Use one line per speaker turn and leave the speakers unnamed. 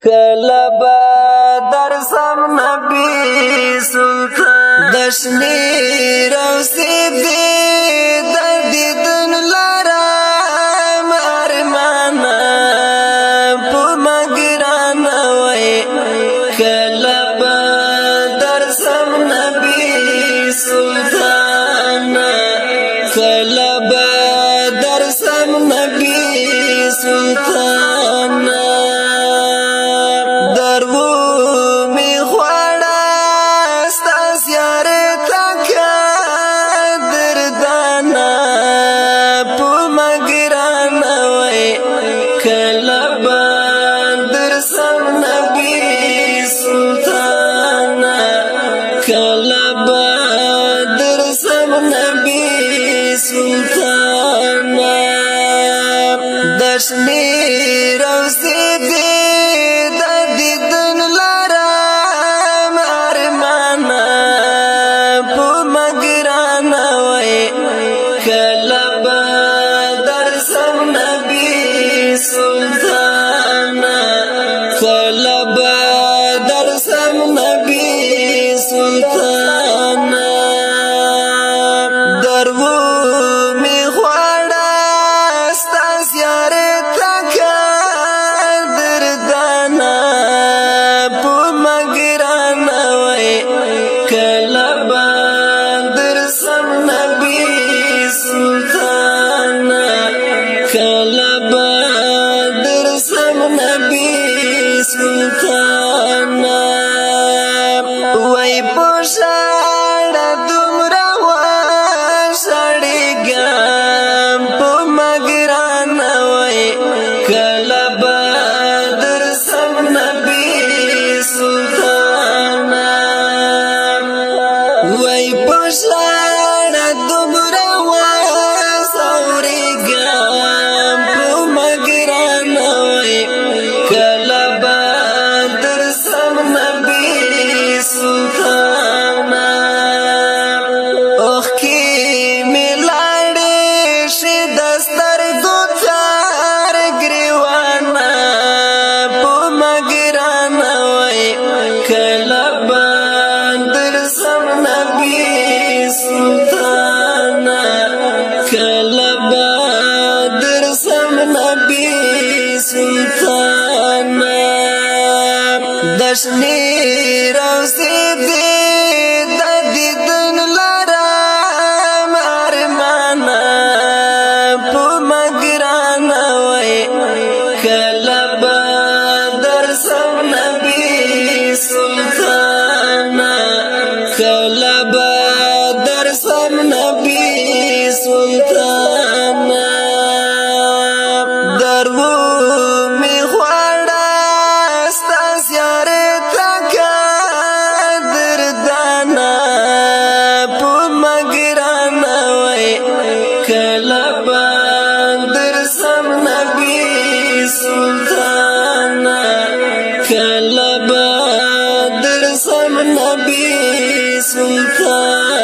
کله به درسم نبی سلطان دشنی روسی دی در دیدن لرم ارمانا پو مگران وی کله به درسم نبی سلطان کله به درسم نبی سلطان دشنی روسی دی در دیدن لرم ارمانا پو مگران وی کله به درسم نبی سلطان کله به درسم نبی سلطان وای پوشاړ دومره واشړېږم په مګران وای کله به درسم نبي سلطان وای پوشاړ دومره واشړېږم په مګران وای کله به درسم نبي سلطان اوخ کی ملاړې شي دستر ګوتار ګریوانا په مګران وای کله به درسم نبي سلطان کله به درسم نبي سلطان دشنی روسی دی در دیدن لرم ارمانا پو مگران وی کله به درسم نبی سلطان کله به درسم نبی سلطان کله به درسم نبي سلطان کله به درسم نبي سلطان